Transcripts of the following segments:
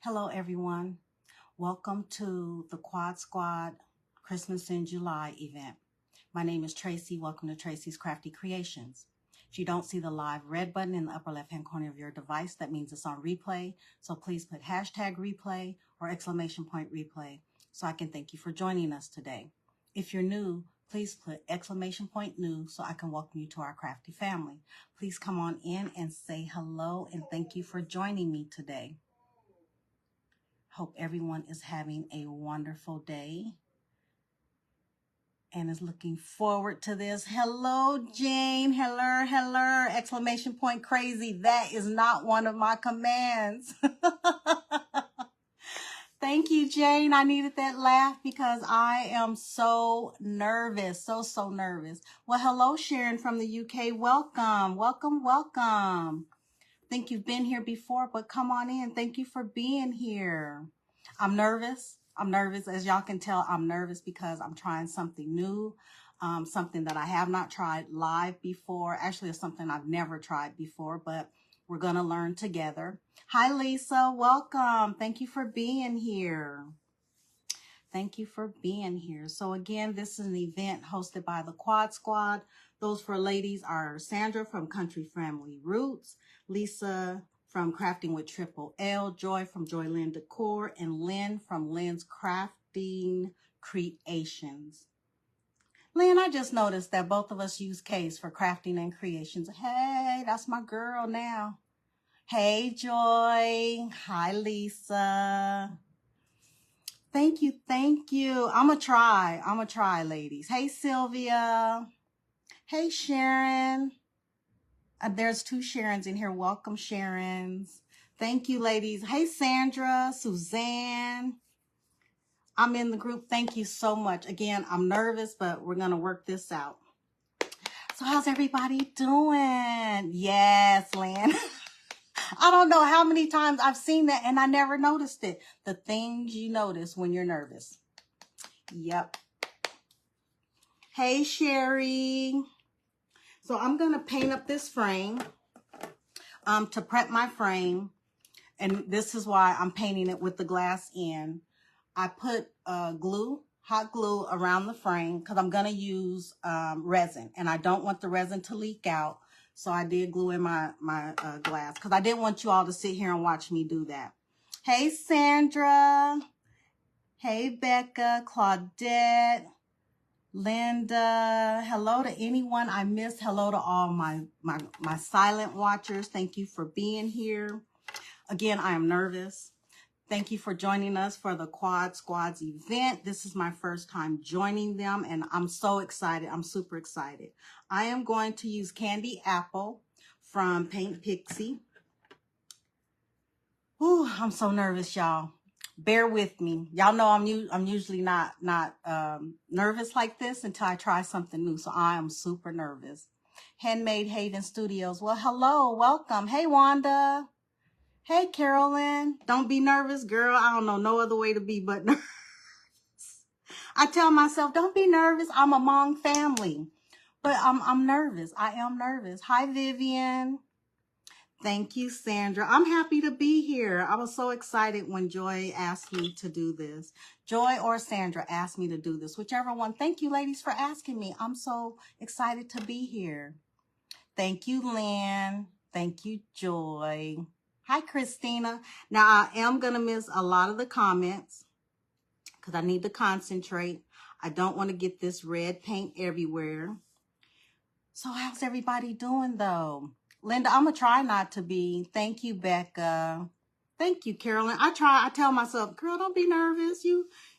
Hello, everyone. Welcome to the Quad Squad Christmas in July event. My name is Tracy. Welcome to Tracy's Crafty Creations. If you don't see the live red button in the upper left-hand corner of your device, that means it's on replay. So please put hashtag replay or exclamation point replay so I can thank you for joining us today. If you're new, please put exclamation point new so I can welcome you to our crafty family. Please come on in and say hello and thank you for joining me today. Hope everyone is having a wonderful day and is looking forward to this. Hello, Jane. Hello, exclamation point crazy. That is not one of my commands. Thank you, Jane. I needed that laugh because I am so nervous, so nervous. Well, hello, Sharon from the UK. Welcome. Think you've been here before, but come on in. Thank you for being here. I'm nervous. As y'all can tell, I'm nervous because I'm trying something new, something that I have not tried live before. Actually, it's something I've never tried before, but we're going to learn together. Hi, Lisa. Welcome. Thank you for being here. So again, this is an event hosted by the Quad Squad. Those four ladies are Sandra from Country Family Roots, Lisa from Crafting with Triple L, Joy from Joyland Decor, and Lynn from Lynn's Crafting Creations. Lynn, I just noticed that both of us use K's for crafting and creations. Hey, that's my girl now. Hey, Joy. Hi, Lisa. Thank you. I'm gonna try, ladies. Hey, Sylvia. Hey, Sharon. There's two Sharons in here. Welcome, Sharons. Thank you, ladies. Hey, Sandra, Suzanne. I'm in the group. Thank you so much. Again, I'm nervous, but we're gonna work this out. So how's everybody doing? Yes, Lynn. I don't know how many times I've seen that and I never noticed it. The things you notice when you're nervous. Yep. Hey, Sherry. So I'm going to paint up this frame to prep my frame. And this is why I'm painting it with the glass in. I put hot glue around the frame because I'm going to use resin. And I don't want the resin to leak out. So I did glue in my glass because I didn't want you all to sit here and watch me do that. Hey, Sandra. Hey, Becca, Claudette, Linda. Hello to anyone I missed. Hello to all my silent watchers. Thank you for being here. Again, I am nervous. Thank you for joining us for the Quad Squads event. This is my first time joining them, and I'm so excited. I'm super excited. I am going to use Candy Apple from Paint Pixie. Ooh, I'm so nervous, y'all. Bear with me. Y'all know I'm usually not nervous like this until I try something new, so I am super nervous. Handmade Haven Studios. Well, hello, welcome. Hey, Wanda. Hey, Carolyn. Don't be nervous, girl. I don't know no other way to be but nervous. I tell myself, don't be nervous. I'm among family. But I'm nervous. I am nervous. Hi, Vivian. Thank you, Sandra. I'm happy to be here. I was so excited when Joy asked me to do this. Joy or Sandra asked me to do this. Whichever one. Thank you, ladies, for asking me. I'm so excited to be here. Thank you, Lynn. Thank you, Joy. Hi, Christina. Now, I am going to miss a lot of the comments because I need to concentrate. I don't want to get this red paint everywhere. So how's everybody doing, though? Linda, I'm going to try not to be. Thank you, Becca. Thank you, Carolyn. I tell myself, girl, don't be nervous.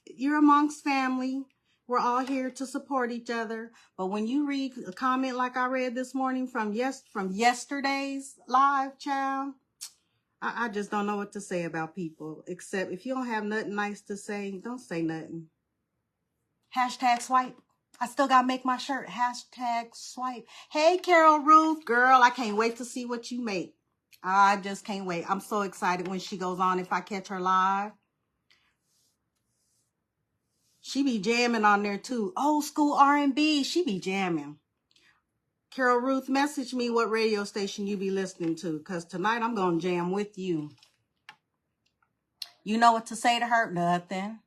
You're amongst family. We're all here to support each other. But when you read a comment like I read this morning from yesterday's live, child, I just don't know what to say about people, except if you don't have nothing nice to say, don't say nothing. Hashtag swipe. I still got to make my shirt. Hashtag swipe. Hey, Carol Ruth. Girl, I can't wait to see what you make. I just can't wait. I'm so excited when she goes on if I catch her live. She be jamming on there too. Old school R&B. She be jamming. Carol Ruth, message me what radio station you be listening to, because tonight I'm going to jam with you. You know what to say to her? Nothing.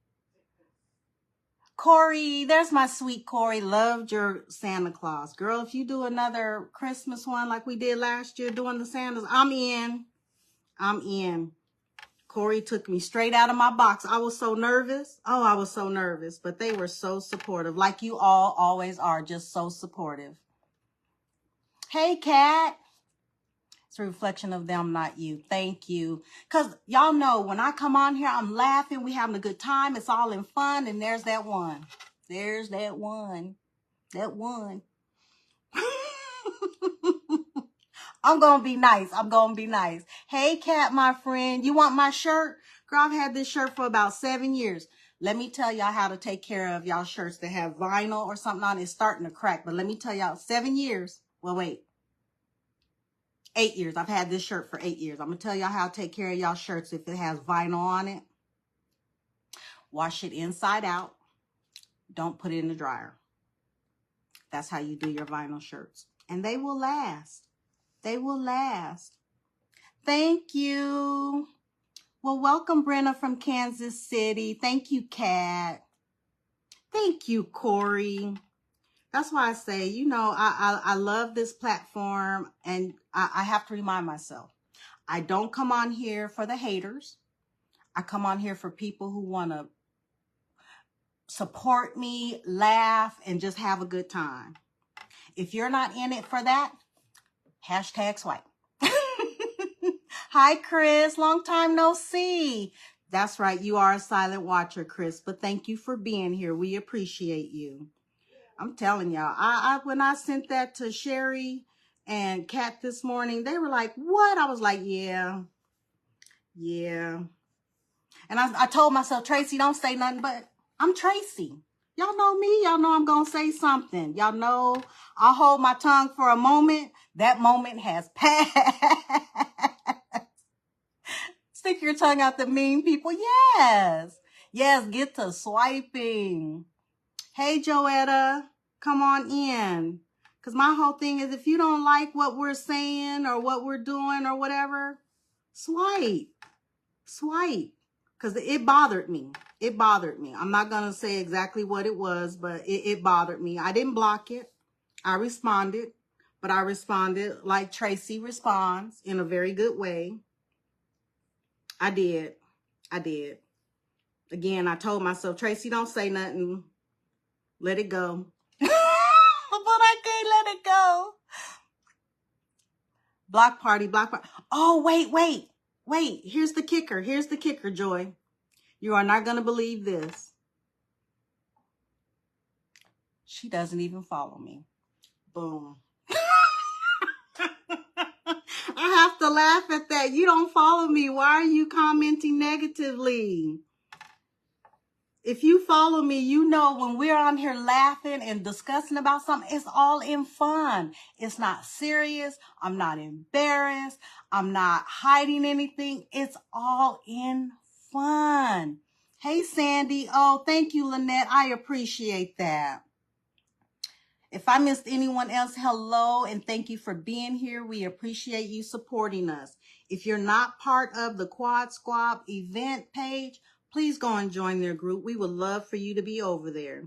Corey, there's my sweet Corey. Loved your Santa Claus. Girl, if you do another Christmas one like we did last year doing the Santas, I'm in. I'm in. Corey took me straight out of my box. I was so nervous. Oh, I was so nervous. But they were so supportive. Like you all always are. Just so supportive. Hey, Kat. It's a reflection of them, not you. Thank you. Because y'all know when I come on here, I'm laughing. We having a good time. It's all in fun. And there's that one. There's that one. That one. I'm going to be nice. I'm going to be nice. Hey, Kat, my friend. You want my shirt? Girl, I've had this shirt for about 7 years. Let me tell y'all how to take care of y'all shirts that have vinyl or something on it. It's starting to crack. But let me tell y'all, 7 years. Well, wait. 8 years. I've had this shirt for 8 years. I'm going to tell y'all how to take care of y'all shirts if it has vinyl on it. Wash it inside out. Don't put it in the dryer. That's how you do your vinyl shirts. And they will last. They will last. Thank you. Well, welcome, Brenna from Kansas City. Thank you, Kat. Thank you, Corey. That's why I say, you know, I love this platform, and I have to remind myself, I don't come on here for the haters. I come on here for people who want to support me, laugh, and just have a good time. If you're not in it for that, hashtag swipe. Hi, Chris. Long time no see. That's right. You are a silent watcher, Chris, but thank you for being here. We appreciate you. I'm telling y'all, when I sent that to Sherry and Kat this morning, they were like, what? I was like, yeah. And I told myself, Tracy, don't say nothing, but I'm Tracy. Y'all know me. Y'all know I'm going to say something. Y'all know I'll hold my tongue for a moment. That moment has passed. Stick your tongue out the mean people. Yes. Yes, get to swiping. Hey, Joetta, come on in. Because my whole thing is if you don't like what we're saying or what we're doing or whatever, swipe. Swipe. Because it bothered me. It bothered me. I'm not going to say exactly what it was, but it bothered me. I didn't block it. I responded. But I responded like Tracy responds in a very good way. I did. Again, I told myself, Tracy, don't say nothing. Let it go. But I can't let it go. Block party. Oh, wait. Here's the kicker, Joy. You are not going to believe this. She doesn't even follow me. Boom. I have to laugh at that. You don't follow me. Why are you commenting negatively? If you follow me, you know when we're on here laughing and discussing about something, it's all in fun. It's not serious. I'm not embarrassed. I'm not hiding anything. It's all in fun. Hey, Sandy. Oh, thank you, Lynette. I appreciate that. If I missed anyone else, hello, and thank you for being here. We appreciate you supporting us. If you're not part of the Quad Squad event page, please go and join their group. We would love for you to be over there.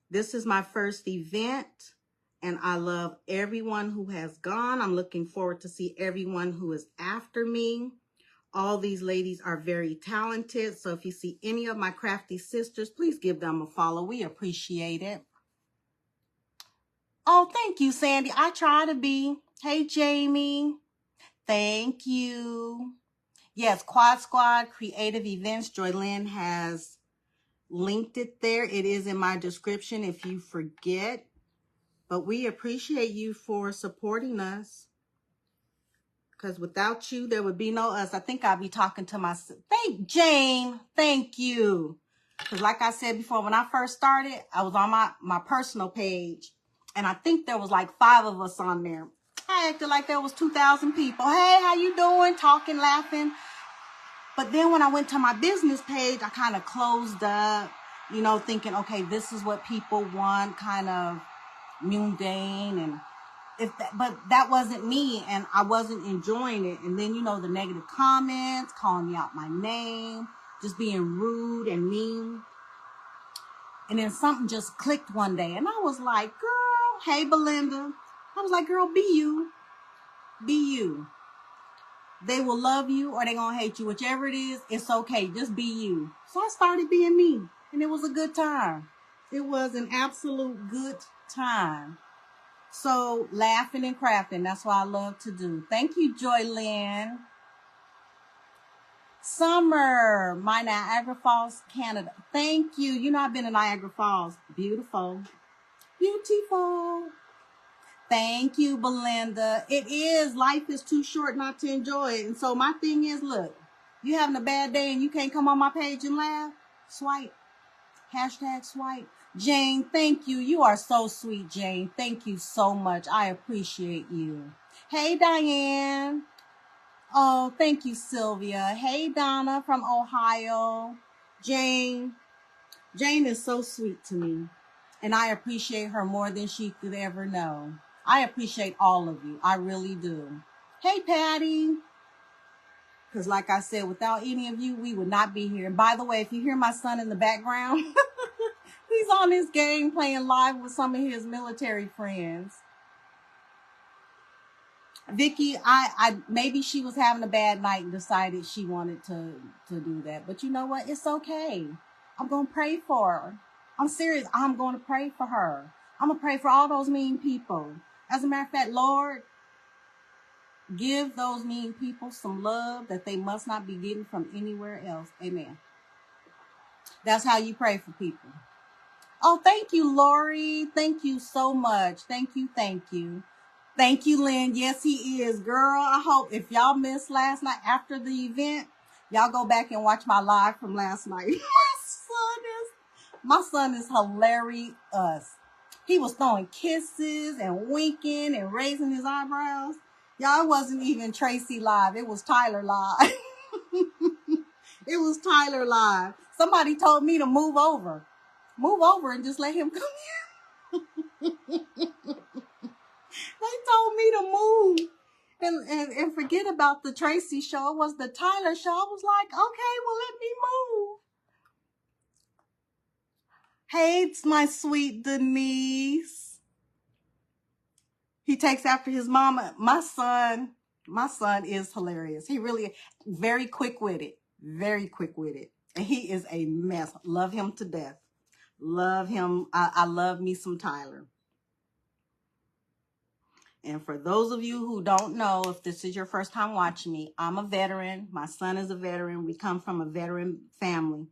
This is my first event, and I love everyone who has gone. I'm looking forward to see everyone who is after me. All these ladies are very talented, so if you see any of my crafty sisters, please give them a follow. We appreciate it. Oh, thank you, Sandy. I try to be. Hey, Jamie. Thank you. Yes, Quad Squad Creative Events. Joylyn has linked it there. It is in my description if you forget. But we appreciate you for supporting us. Because without you, there would be no us. I think I'll be talking to myself. Jane. Thank you. Because like I said before, when I first started, I was on my personal page. And I think there was like 5 of us on there. I acted like there was 2,000 people. Hey, how you doing? Talking, laughing. But then when I went to my business page, I kind of closed up, you know, thinking, okay, this is what people want, kind of mundane. And but that wasn't me, and I wasn't enjoying it. And then, you know, the negative comments, calling me out my name, just being rude and mean. And then something just clicked one day, and I was like, girl, hey, Belinda. I was like, girl, be you. Be you. They will love you or they gonna hate you. Whichever it is, it's okay. Just be you. So I started being me, and it was a good time. It was an absolute good time. So laughing and crafting, that's what I love to do. Thank you, Joy Lynn. Summer, my Niagara Falls, Canada. Thank you. You know, I've been in Niagara Falls. Beautiful. Beautiful. Thank you, Belinda. It is. Life is too short not to enjoy it. And so my thing is, look, you having a bad day and you can't come on my page and laugh? Swipe. Hashtag swipe. Jane, thank you. You are so sweet, Jane. Thank you so much. I appreciate you. Hey, Diane. Oh, thank you, Sylvia. Hey, Donna from Ohio. Jane. Jane is so sweet to me, and I appreciate her more than she could ever know. I appreciate all of you. I really do. Hey, Patty. Because like I said, without any of you, we would not be here. And by the way, if you hear my son in the background, he's on his game playing live with some of his military friends. Vicky, I maybe she was having a bad night and decided she wanted to do that. But you know what? It's okay. I'm going to pray for her. I'm serious. I'm going to pray for her. I'm going to pray for all those mean people. As a matter of fact, Lord, give those mean people some love that they must not be getting from anywhere else. Amen. That's how you pray for people. Oh, thank you, Lori. Thank you so much. Thank you. Thank you. Thank you, Lynn. Yes, he is. Girl, I hope if y'all missed last night after the event, y'all go back and watch my live from last night. My son is hilarious. He was throwing kisses and winking and raising his eyebrows. Y'all, it wasn't even Tracy live. It was Tyler live. It was Tyler live. Somebody told me to move over. Move over and just let him come here. They told me to move and forget about the Tracy show. It was the Tyler show. I was like, okay, well, let me move. Hey, it's my sweet Denise. He takes after his mama. My son is hilarious. He really very quick-witted. Very quick-witted. And he is a mess. Love him to death. Love him. I love me some Tyler. And for those of you who don't know, if this is your first time watching me, I'm a veteran. My son is a veteran. We come from a veteran family.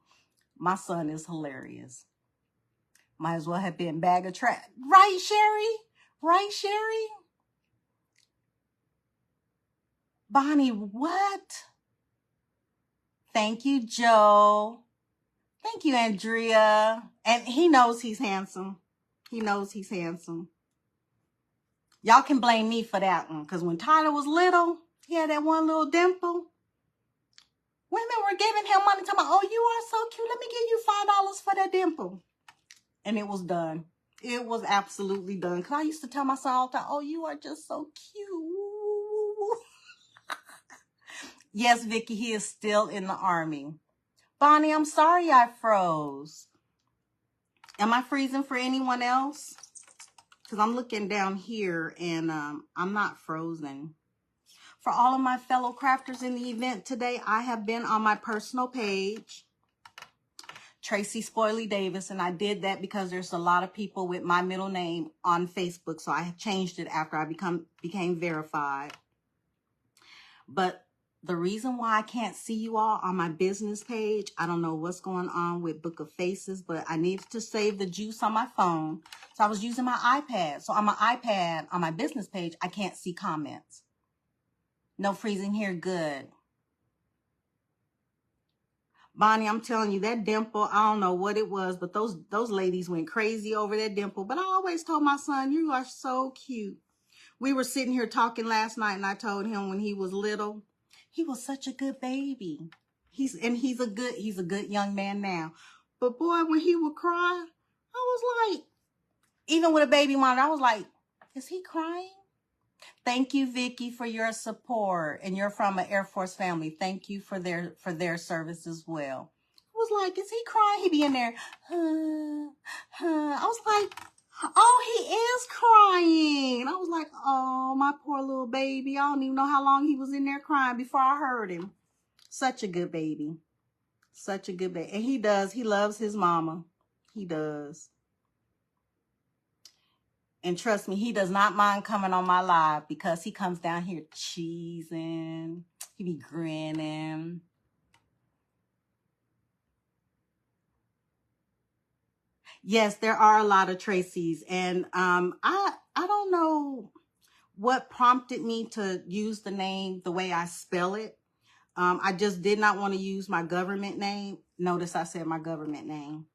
My son is hilarious. Might as well have been bag of trash. Right, Sherry? Right, Sherry? Bonnie, what? Thank you, Joe. Thank you, Andrea. And he knows he's handsome. He knows he's handsome. Y'all can blame me for that one. Because when Tyler was little, he had that one little dimple. Women were giving him money, talking about, oh, you are so cute. Let me give you $5 for that dimple. And it was done. It was absolutely done. Because I used to tell my son all the time, oh, you are just so cute. Yes, Vicky, he is still in the Army. Bonnie, I'm sorry I froze. Am I freezing for anyone else? Because I'm looking down here and I'm not frozen. For all of my fellow crafters in the event today, I have been on my personal page, Tracy Spoily Davis, and I did that because there's a lot of people with my middle name on Facebook, so I have changed it after I became verified. But the reason why I can't see you all on my business page, I don't know what's going on with Book of Faces, but I needed to save the juice on my phone. So I was using my iPad. So on my iPad, on my business page, I can't see comments. No freezing here, good. Bonnie, I'm telling you, that dimple, I don't know what it was, but those ladies went crazy over that dimple. But I always told my son, you are so cute. We were sitting here talking last night, and I told him when he was little, he was such a good baby. He's a good young man now. But boy, when he would cry, I was like, even with a baby monitor, I was like, is he crying? Thank you, Vicky, for your support. And you're from an Air Force family. Thank you for their service as well. I was like, is he crying? He be in there. I was like, oh, he is crying. I was like, oh, my poor little baby. I don't even know how long he was in there crying before I heard him. Such a good baby. Such a good baby. And he does. He loves his mama. He does. And trust me, he does not mind coming on my live because he comes down here cheesing. He be grinning. Yes, there are a lot of Tracys. And I don't know what prompted me to use the name the way I spell it. I just did not want to use my government name. Notice I said my government name.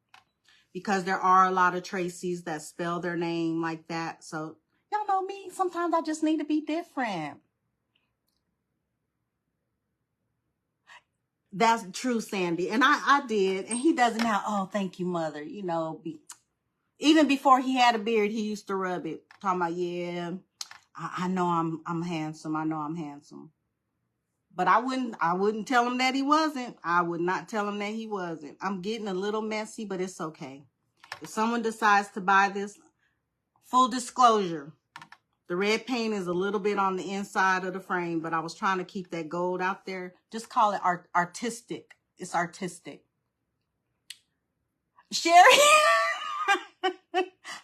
Because there are a lot of Tracys that spell their name like that. So, y'all know me. Sometimes I just need to be different. That's true, Sandy. And I did. And he doesn't now. Oh, thank you, mother. You know, even before he had a beard, he used to rub it. Talking about, yeah, I know I'm handsome. I know I'm handsome. But I wouldn't tell him that he wasn't. I would not tell him that he wasn't. I'm getting a little messy, but it's okay. If someone decides to buy this, full disclosure, the red paint is a little bit on the inside of the frame, but I was trying to keep that gold out there. Just call it artistic. It's artistic. Sherry.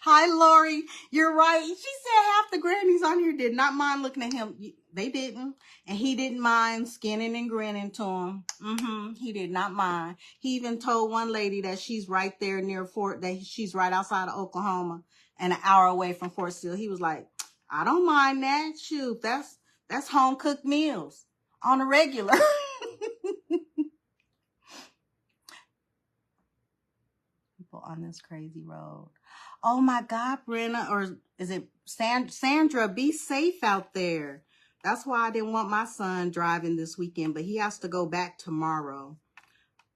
Hi, Lori. You're right. She said half the grannies on here did not mind looking at him. They didn't. And he didn't mind skinning and grinning to him. He did not mind. He even told one lady that she's right there near that she's right outside of Oklahoma and an hour away from Fort Sill. He was like, I don't mind that. Shoot, that's home cooked meals on a regular. People on this crazy road. Oh my God, Brenna, or is it Sandra? Be safe out there. That's why I didn't want my son driving this weekend, but he has to go back tomorrow.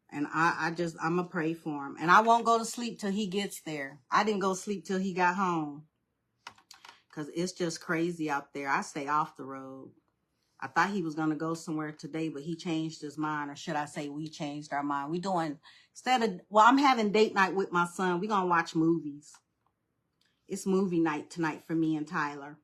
And I'm going to pray for him. And I won't go to sleep till he gets there. I didn't go to sleep till he got home. Because it's just crazy out there. I stay off the road. I thought he was going to go somewhere today, but he changed his mind. Or should I say we changed our mind. We doing, I'm having date night with my son. We're going to watch movies. It's movie night tonight for me and Tyler.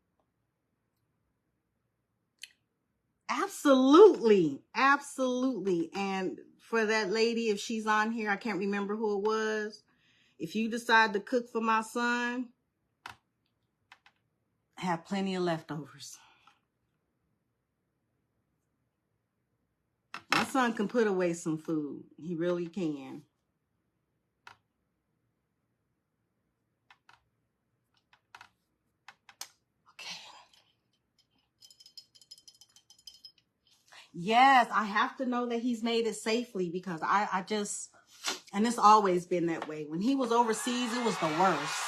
Absolutely. Absolutely. And for that lady, if she's on here, I can't remember who it was. If you decide to cook for my son, I have plenty of leftovers. My son can put away some food. He really can. Yes, I have to know that he's made it safely because I just, and it's always been that way. When he was overseas, it was the worst.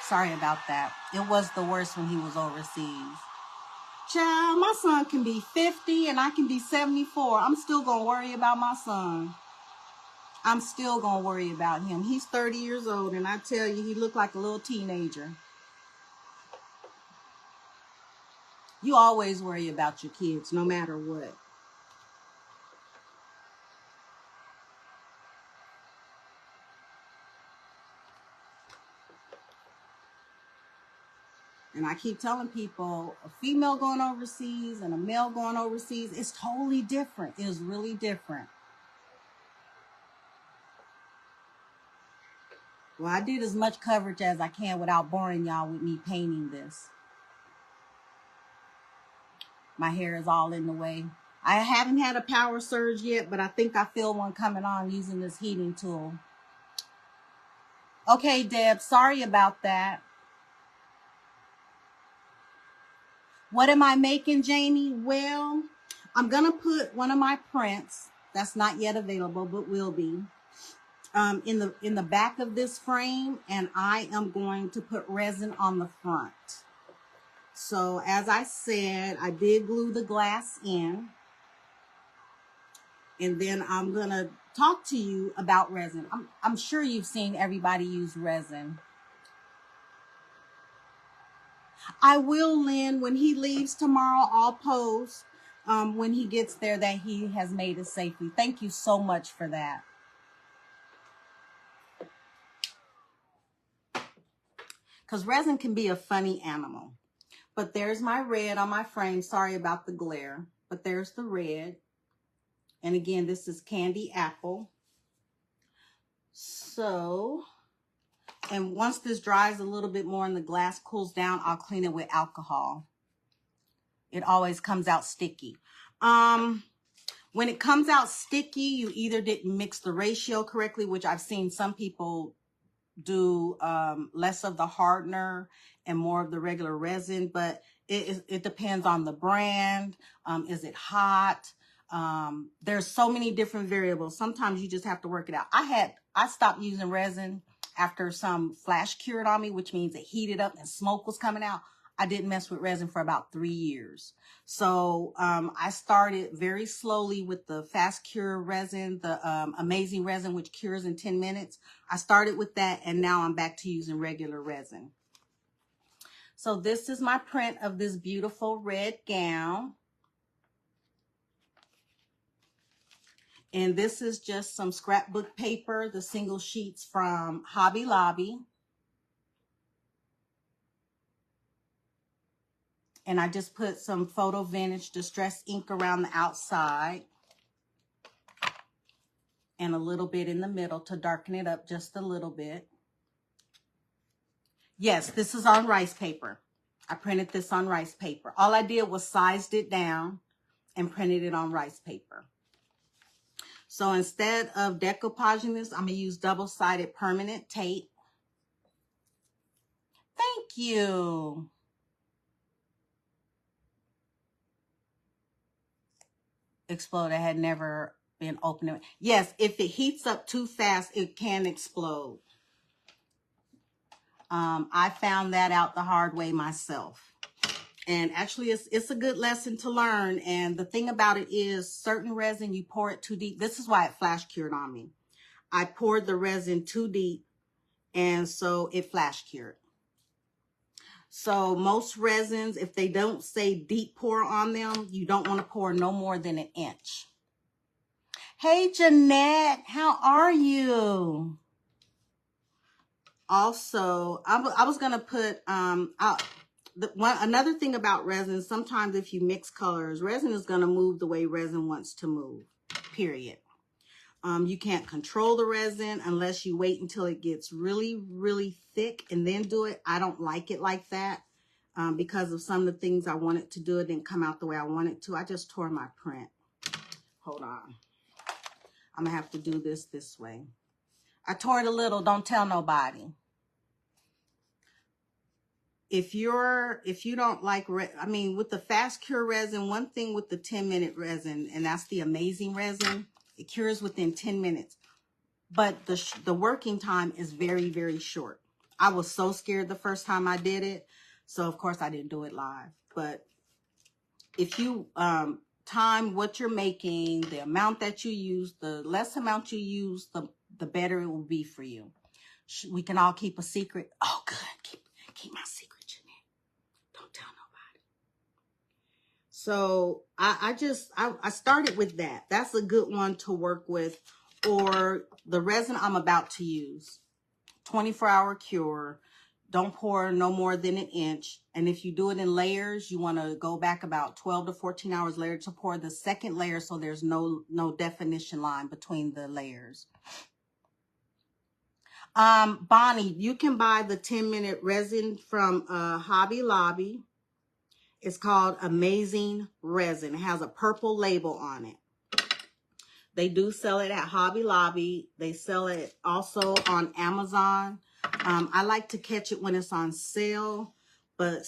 Sorry about that. It was the worst when he was overseas. Child, my son can be 50 and I can be 74. I'm still going to worry about my son. I'm still going to worry about him. He's 30 years old and I tell you, he looked like a little teenager. You always worry about your kids, no matter what. And I keep telling people, a female going overseas and a male going overseas, it's totally different. It is really different. Well, I did as much coverage as I can without boring y'all with me painting this. My hair is all in the way. I haven't had a power surge yet, but I think I feel one coming on using this heating tool. Okay, Deb, sorry about that. What am I making, Jamie? Well, I'm going to put one of my prints that's not yet available, but will be, in the back of this frame, and I am going to put resin on the front. So as I said, I did glue the glass in, and then I'm going to talk to you about resin. I'm sure you've seen everybody use resin. I will, Lynn, when he leaves tomorrow, I'll post when he gets there that he has made it safely. Thank you so much for that. Because resin can be a funny animal. But there's my red on my frame. Sorry about the glare. But there's the red. And again, this is candy apple. So, and once this dries a little bit more and the glass cools down, I'll clean it with alcohol. It always comes out sticky. When it comes out sticky, you either didn't mix the ratio correctly, which I've seen some people do less of the hardener and more of the regular resin, but it depends on the brand. Is it hot? There's so many different variables. Sometimes you just have to work it out. I stopped using resin after some flash cured on me, which means it heated up and smoke was coming out. I didn't mess with resin for about 3 years. So I started very slowly with the fast cure resin, the amazing resin, which cures in 10 minutes. I started with that, and now I'm back to using regular resin. So this is my print of this beautiful red gown. And this is just some scrapbook paper, the single sheets from Hobby Lobby. And I just put some Photo Vintage Distress ink around the outside and a little bit in the middle to darken it up just a little bit. Yes, this is on rice paper. I printed this on rice paper. All I did was sized it down and printed it on rice paper. So instead of decoupaging this, I'm going to use double-sided permanent tape. Thank you. Explode. I had never been opening. Yes, if it heats up too fast, it can explode. I found that out the hard way myself. And actually, it's a good lesson to learn. And the thing about it is, certain resin, you pour it too deep. This is why it flash cured on me. I poured the resin too deep, and so it flash cured. So most resins, if they don't say deep pour on them, you don't want to pour no more than 1 inch. Hey, Jeanette, how are you? Also, I was going to put, another thing about resin, sometimes if you mix colors, resin is going to move the way resin wants to move, period. You can't control the resin unless you wait until it gets really, really thick and then do it. I don't like it like that because of some of the things I wanted to do. It didn't come out the way I wanted to. I just tore my print. Hold on. I'm going to have to do this way. I tore it a little. Don't tell nobody. If you don't like, with the fast cure resin, one thing with the 10-minute resin, and that's the amazing resin, it cures within 10 minutes. But the working time is very, very short. I was so scared the first time I did it. So, of course, I didn't do it live. But if you time what you're making, the amount that you use, the less amount you use, the better it will be for you. We can all keep a secret. Oh, good. Keep my secret, Jeanette. Don't tell nobody. So I started with that. That's a good one to work with. Or the resin I'm about to use. 24-hour cure. Don't pour no more than 1 inch. And if you do it in layers, you want to go back about 12 to 14 hours later to pour the second layer so there's no definition line between the layers. Bonnie, you can buy the 10-minute resin from Hobby Lobby. It's called Amazing Resin. It has a purple label on it. They do sell it at Hobby Lobby. They sell it also on Amazon. I like to catch it when it's on sale, but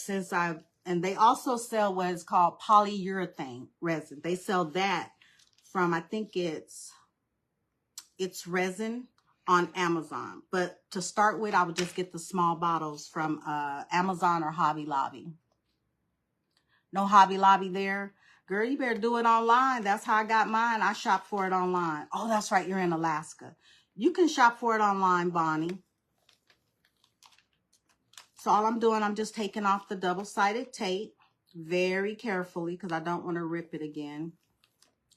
and they also sell what is called polyurethane resin. They sell that from, I think it's Resin on Amazon. But to start with, I would just get the small bottles from Amazon or Hobby Lobby. No Hobby Lobby there? Girl, you better do it online. That's how I got mine. I shop for it online. Oh, that's right. You're in Alaska. You can shop for it online, Bonnie. So all I'm doing, I'm just taking off the double-sided tape very carefully because I don't want to rip it again.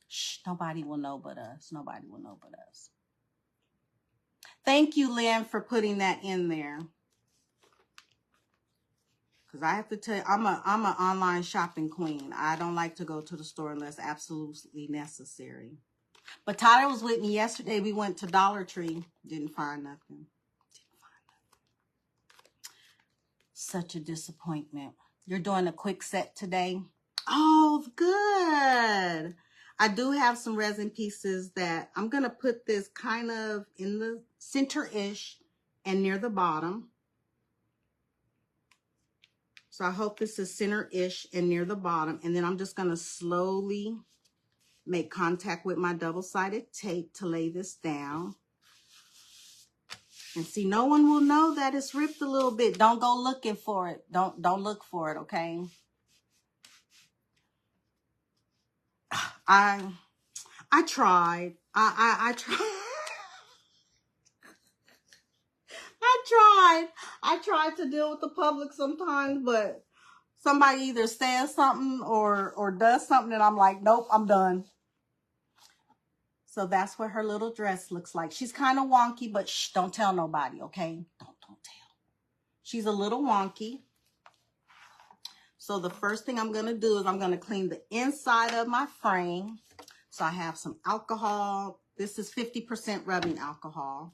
Shh, nobody will know but us. Nobody will know but us. Thank you, Lynn, for putting that in there. Because I have to tell you, I'm an online shopping queen. I don't like to go to the store unless absolutely necessary. But Tyler was with me yesterday. We went to Dollar Tree. Didn't find nothing. Such a disappointment. You're doing a quick set today? Oh, good. I do have some resin pieces that I'm going to put this kind of in the center-ish and near the bottom. So I hope this is center-ish and near the bottom. And then I'm just going to slowly make contact with my double-sided tape to lay this down. And see, no one will know that it's ripped a little bit. Don't go looking for it. Don't look for it, okay? I tried. I tried. I tried to deal with the public sometimes, but somebody either says something or does something and I'm like, nope, I'm done. So that's what her little dress looks like. She's kind of wonky, but shh, don't tell nobody, okay? Don't tell. She's a little wonky. So the first thing I'm going to do is I'm going to clean the inside of my frame. So I have some alcohol. This is 50% rubbing alcohol.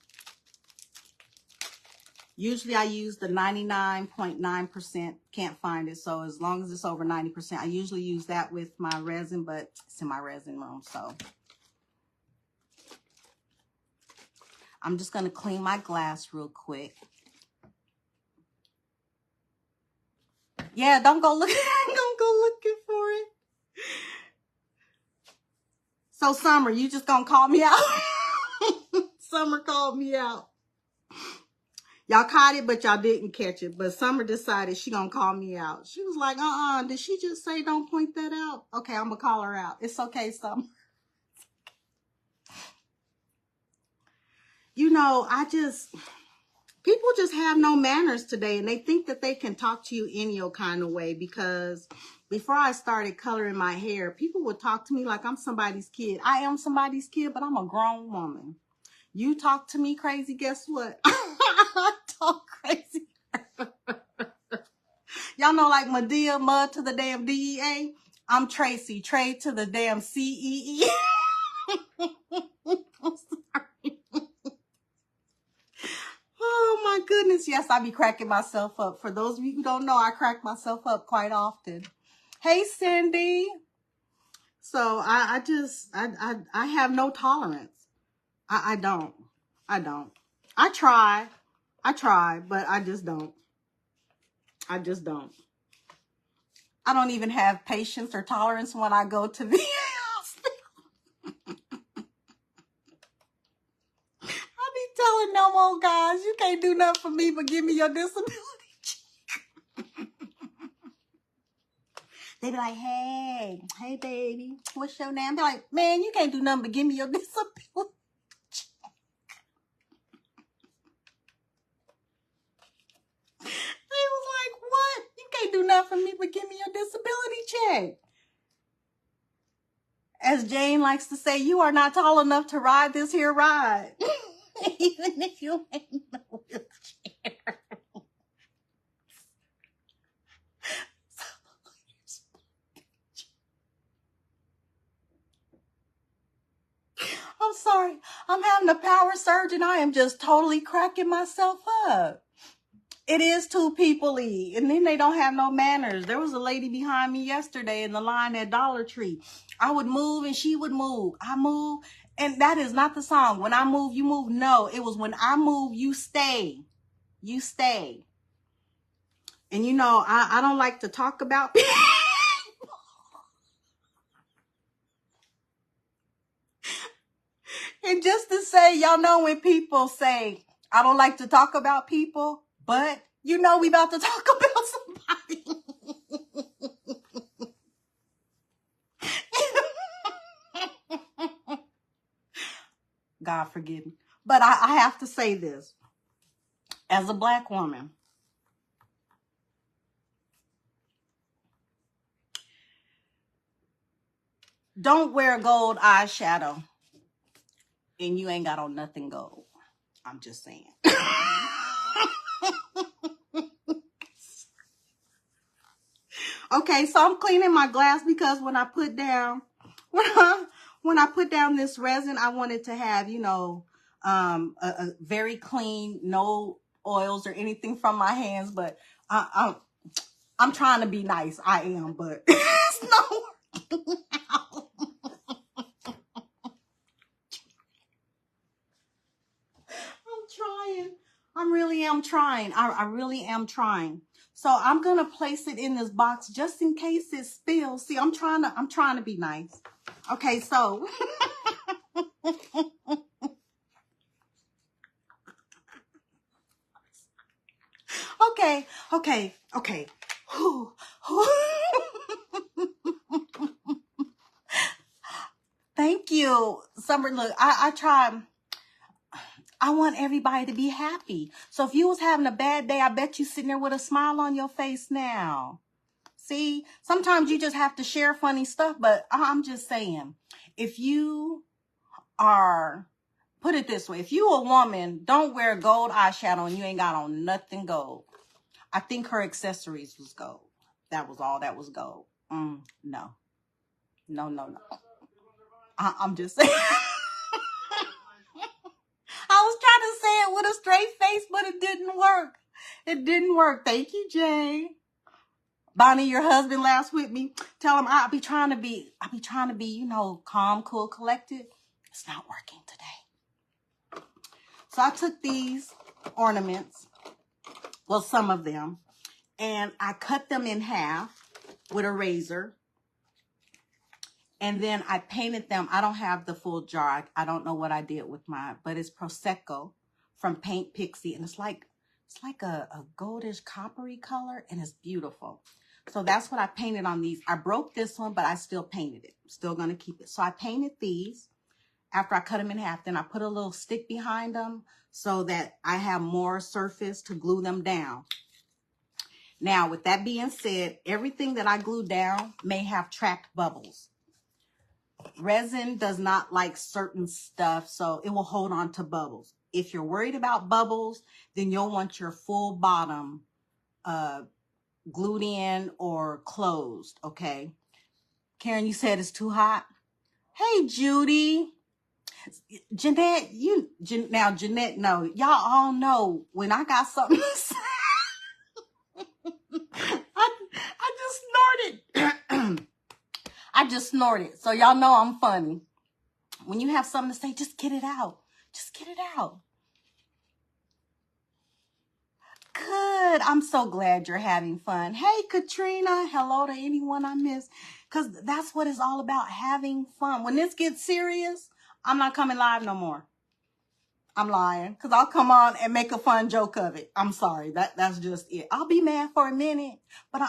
Usually I use the 99.9%. Can't find it. So as long as it's over 90%, I usually use that with my resin, but it's in my resin room. So I'm just going to clean my glass real quick. Yeah, don't go look. Don't go looking for it. So Summer, you just gonna call me out? Summer called me out. Y'all caught it, but y'all didn't catch it. But Summer decided she gonna call me out. She was like, did she just say don't point that out? Okay, I'm gonna call her out. It's okay, Summer. You know, people just have no manners today, and they think that they can talk to you any old kind of way. Because before I started coloring my hair, people would talk to me like I'm somebody's kid. I am somebody's kid, but I'm a grown woman. You talk to me crazy, guess what? I talk crazy. Y'all know, like Medea, mud to the damn DEA. I'm Tracy, trade to the damn CEE. I'm sorry. Oh my goodness. Yes, I be cracking myself up. For those of you who don't know, I crack myself up quite often. Hey, Cindy. So I have no tolerance. I don't. I try, but I just don't. I don't even have patience or tolerance when I go to the hospital. I be telling them old guys, you can't do nothing for me but give me your disability check. They be like, hey baby, what's your name? Be like, man, you can't do nothing but give me your disability. He was like, what? You can't do nothing for me but give me your disability check. As Jane likes to say, you are not tall enough to ride this here ride. Even if you ain't in a wheelchair. I'm sorry. I'm having a power surge and I am just totally cracking myself up. It is two people-y, and then they don't have no manners. There was a lady behind me yesterday in the line at Dollar Tree. I would move and she would move. I move, and that is not the song. When I move, you move. No, it was when I move, you stay. You stay. And you know, I don't like to talk about people. And just to say, y'all know when people say, I don't like to talk about people, but you know we about to talk about somebody. God forgive me. But I have to say this. As a black woman, Don't wear gold eyeshadow and you ain't got on nothing gold. I'm just saying. Okay, so I'm cleaning my glass because when I put down this resin, I wanted to have, you know, a very clean, no oils or anything from my hands. But I'm trying to be nice. I am, but it's no working out. I'm trying. I really am trying. I really am trying. So I'm gonna place it in this box just in case it spills. See, I'm trying to be nice. Okay, so okay. Whew. Thank you. Summer, look, I try. I want everybody to be happy. So if you was having a bad day, I bet you sitting there with a smile on your face now. See, sometimes you just have to share funny stuff, but I'm just saying, if you are, put it this way, if you a woman, don't wear gold eyeshadow and you ain't got on nothing gold. I think her accessories was gold. That was all that was gold. No. I'm just saying. I was trying to say it with a straight face, but it didn't work. It didn't work. Thank you, Jay. Bonnie, your husband laughs with me. Tell him I'll be trying to be, you know, calm, cool, collected. It's not working today. So I took these ornaments, well, some of them, and I cut them in half with a razor. And then I painted them. I don't have the full jar. I don't know what I did with mine, but it's Prosecco from Paint Pixie. And it's like a goldish coppery color, and it's beautiful. So that's what I painted on these. I broke this one, but I still painted it. I'm still going to keep it. So I painted these after I cut them in half. Then I put a little stick behind them so that I have more surface to glue them down. Now, with that being said, everything that I glue down may have trapped bubbles. Resin does not like certain stuff, so it will hold on to bubbles. If you're worried about bubbles, then you'll want your full bottom glued in or closed, okay? Karen, you said it's too hot. Hey, Judy. Jeanette, now Jeanette, no, y'all all know when I got something to say, I just snorted. I just snorted. So y'all know I'm funny. When you have something to say, just get it out. Just get it out. Good. I'm so glad you're having fun. Hey, Katrina. Hello to anyone I missed. Because that's what it's all about, having fun. When this gets serious, I'm not coming live no more. I'm lying. Because I'll come on and make a fun joke of it. I'm sorry. That's just it. I'll be mad for a minute. But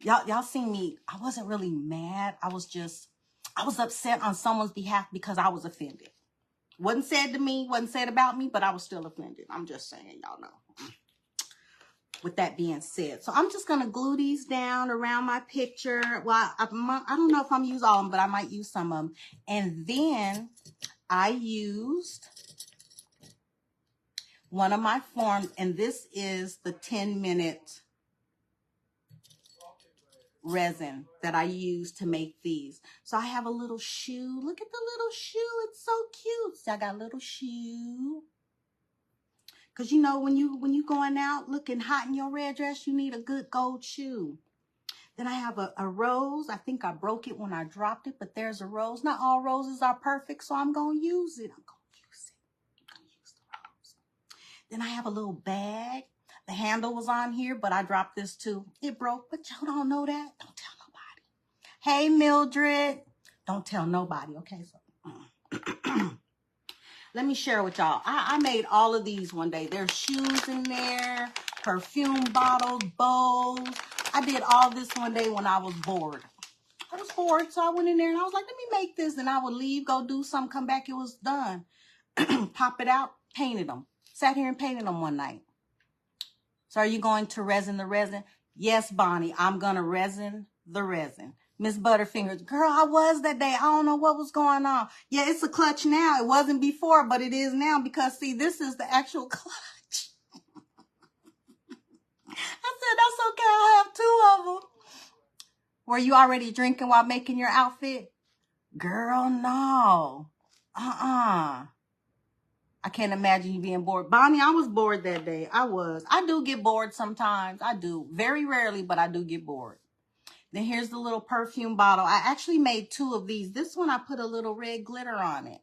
y'all seen me. I wasn't really mad. I was upset on someone's behalf because I was offended. Wasn't said to me, wasn't said about me, but I was still offended. I'm just saying, y'all know. With that being said, so I'm just going to glue these down around my picture. Well, I don't know if I'm use all of them, but I might use some of them. And then I used one of my forms, and this is the 10-minute resin that I use to make these. So I have a little shoe. Look at the little shoe. It's so cute. So I got a little shoe. Because, you know, when you going out looking hot in your red dress, you need a good gold shoe. Then I have a rose. I think I broke it when I dropped it, but there's a rose. Not all roses are perfect, so I'm going to use it. I'm going to use the rose. Then I have a little bag. The handle was on here, but I dropped this too. It broke, but y'all don't know that. Don't tell nobody. Hey, Mildred. Don't tell nobody, okay? So... Let me share with y'all. I made all of these one day. There's shoes in there, perfume bottles, bowls. I did all this one day when I was bored. I was bored, so I went in there and I was like, let me make this. And I would leave, go do something, come back, it was done. Pop it out, painted them. Sat here and painted them one night. So are you going to resin the resin? Yes, Bonnie, I'm going to resin the resin. Miss Butterfingers. Girl, I was that day. I don't know what was going on. Yeah, it's a clutch now. It wasn't before, but it is now because, see, this is the actual clutch. I said, that's okay. I have two of them. Were you already drinking while making your outfit? Girl, no. I can't imagine you being bored. Bonnie, I was bored that day. I was. I do get bored sometimes. I do. Very rarely, but I do get bored. Then here's the little perfume bottle. I actually made two of these. This one, I put a little red glitter on it.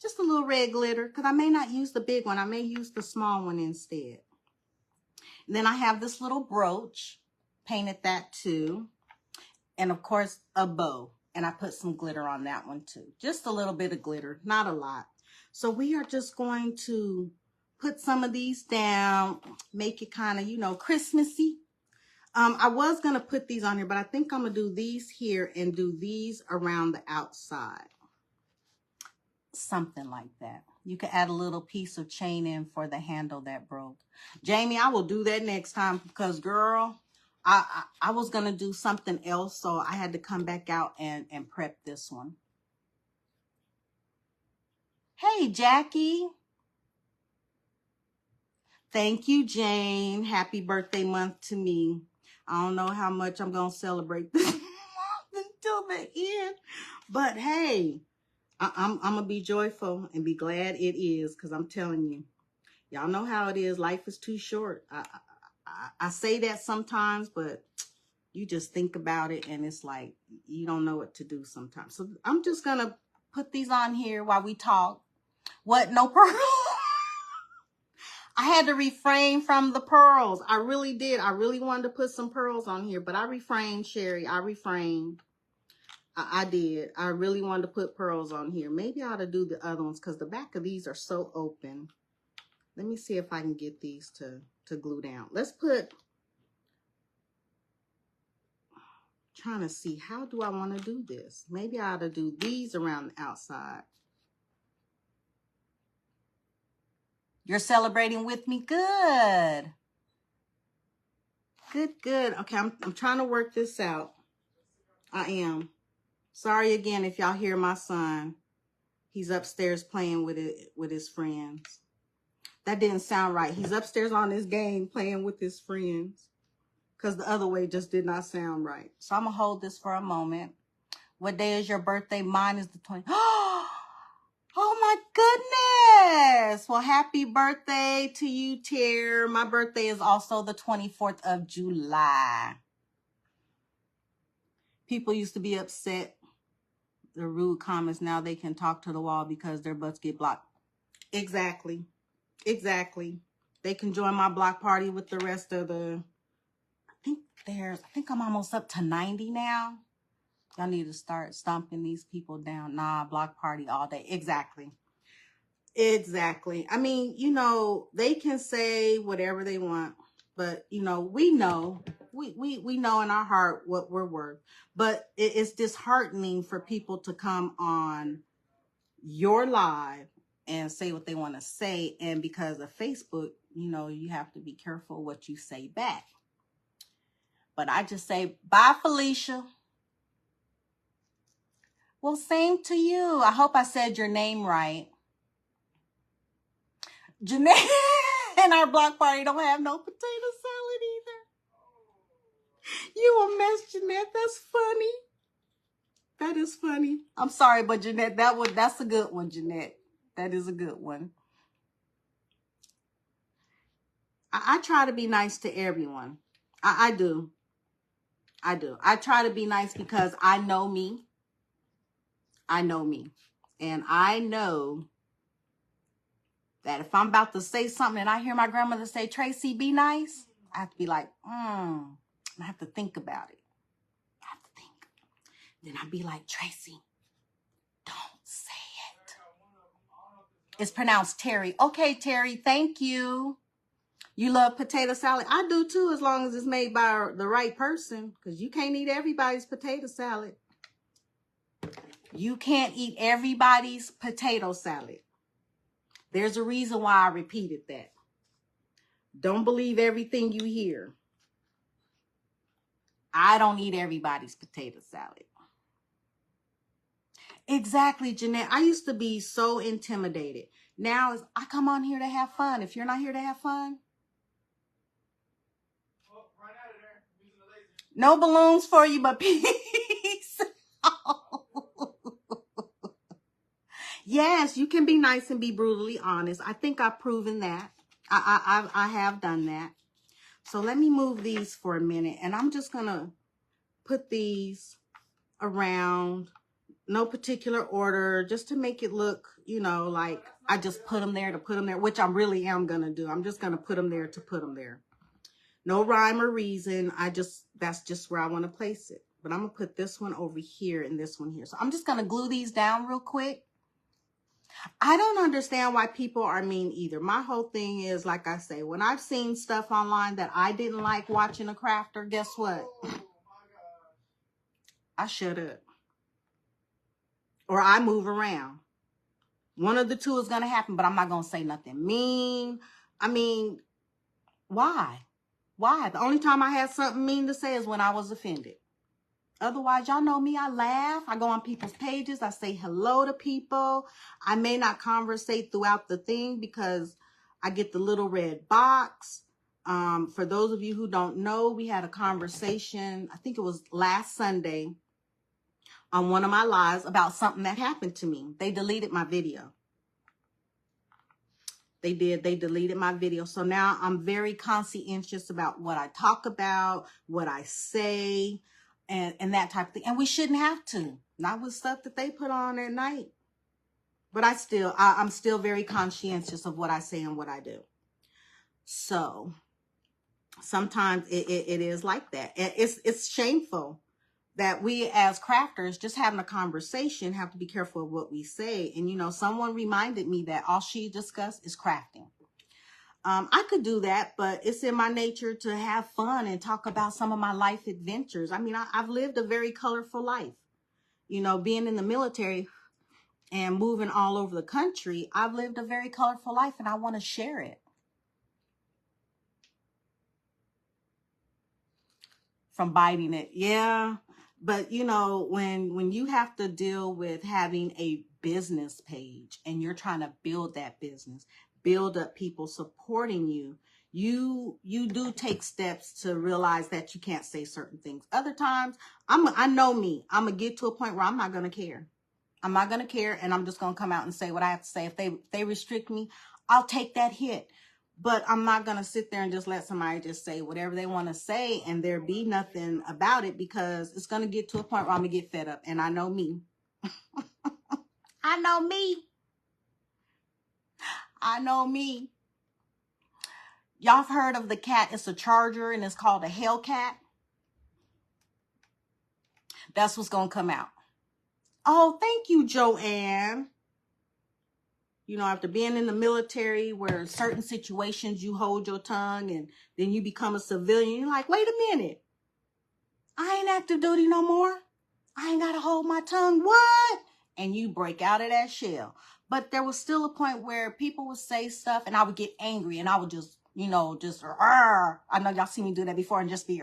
Just a little red glitter, because I may not use the big one. I may use the small one instead. And then I have this little brooch. Painted that too. And of course, a bow. And I put some glitter on that one too. Just a little bit of glitter, not a lot. So we are just going to put some of these down, make it kind of, you know, Christmassy. I was going to put these on here, but I think I'm going to do these here and do these around the outside. Something like that. You could add a little piece of chain in for the handle that broke. Jamie, I will do that next time because, girl, I was going to do something else, so I had to come back out and prep this one. Hey, Jackie. Thank you, Jane. Happy birthday month to me. I don't know how much I'm going to celebrate this month until the end. But, hey, I'm going to be joyful and be glad it is because I'm telling you, y'all know how it is. Life is too short. I say that sometimes, but you just think about it and it's like you don't know what to do sometimes. So I'm just going to put these on here while we talk. What? No pearls? I had to refrain from the pearls. I really did. I really wanted to put some pearls on here, but I refrained, Sherry. I refrained. I did. I really wanted to put pearls on here. Maybe I ought to do the other ones because the back of these are so open. Let me see if I can get these to glue down. Let's put, trying to see, how do I want to do this? Maybe I ought to do these around the outside. You're celebrating with me? Good. Good, good. Okay, I'm trying to work this out. I am. Sorry again if y'all hear my son. He's upstairs playing with it with his friends. That didn't sound right. He's upstairs on his game playing with his friends. Because the other way just did not sound right. So I'm going to hold this for a moment. What day is your birthday? Mine is the 20th. Oh my goodness. Well, happy birthday to you, Ter. My birthday is also the 24th of July. People used to be upset. The rude comments, now they can talk to the wall because their butts get blocked. Exactly. Exactly. They can join my block party with the rest of the... I think I'm almost up to 90 now. Y'all need to start stomping these people down. Nah, block party all day. Exactly. Exactly. I mean, you know, they can say whatever they want, but you know, we know, we know in our heart what we're worth. But it's disheartening for people to come on your live and say what they want to say. And because of Facebook, you know, you have to be careful what you say back. But I just say, bye, Felicia. Well, same to you. I hope I said your name right. Jeanette and our block party don't have no potato salad either. You a mess, Jeanette. That's funny. That is funny. I'm sorry, but Jeanette, that's a good one, Jeanette. That is a good one. I try to be nice to everyone. I do. I do. I try to be nice because I know me. I know me. And I know that if I'm about to say something and I hear my grandmother say, Tracy, be nice, I have to be like, I have to think about it. I have to think. Then I'd be like, Tracy, don't say it. It's pronounced Terry. Okay, Terry, thank you. You love potato salad? I do too, as long as it's made by the right person, because you can't eat everybody's potato salad. You can't eat everybody's potato salad. There's a reason why I repeated that. Don't believe everything you hear. I don't eat everybody's potato salad. Exactly, Jeanette. I used to be so intimidated. Now I come on here to have fun. If you're not here to have fun, right out of there, using the laser. No balloons for you, but peace. Yes, you can be nice and be brutally honest. I think I've proven that. I have done that. So let me move these for a minute, and I'm just gonna put these around. No particular order, just to make it look, you know, like I just put them there to put them there, which I really am going to do. I'm just going to put them there to put them there. No rhyme or reason. That's just where I want to place it. But I'm going to put this one over here and this one here. So I'm just going to glue these down real quick. I don't understand why people are mean either. My whole thing is, like I say, when I've seen stuff online that I didn't like watching a crafter, guess what? I shut up. Or I move around. One of the two is going to happen, but I'm not going to say nothing mean. I mean, why? Why? The only time I had something mean to say is when I was offended. Otherwise, y'all know me. I laugh. I go on people's pages. I say hello to people. I may not conversate throughout the thing because I get the little red box. For those of you who don't know, we had a conversation, I think it was last Sunday, on one of my lives about something that happened to me. They deleted my video. They did. They deleted my video. So now I'm very conscientious about what I talk about, what I say, and that type of thing. And we shouldn't have to. Not with stuff that they put on at night. But I'm still very conscientious of what I say and what I do. So sometimes it is like that. It's shameful that we as crafters, just having a conversation, have to be careful of what we say. And, you know, someone reminded me that all she discussed is crafting. I could do that, but it's in my nature to have fun and talk about some of my life adventures. I mean, I've lived a very colorful life. You know, being in the military and moving all over the country, I've lived a very colorful life, and I want to share it. From biting it. Yeah. But, you know, when you have to deal with having a business page and you're trying to build that business, build up people supporting you, you do take steps to realize that you can't say certain things. Other times, I know me. I'm going to get to a point where I'm not going to care. I'm not going to care, and I'm just going to come out and say what I have to say. If they restrict me, I'll take that hit. But I'm not going to sit there and just let somebody just say whatever they want to say and there be nothing about it, because it's going to get to a point where I'm going to get fed up. And I know me. I know me. I know me. Y'all have heard of the cat. It's a charger and it's called a Hellcat. That's what's going to come out. Oh, thank you, Joanne. You know, after being in the military where certain situations you hold your tongue and then you become a civilian, you're like, wait a minute. I ain't active duty no more. I ain't got to hold my tongue. What? And you break out of that shell. But there was still a point where people would say stuff and I would get angry and I would just, you know, just, I know y'all seen me do that before and just be,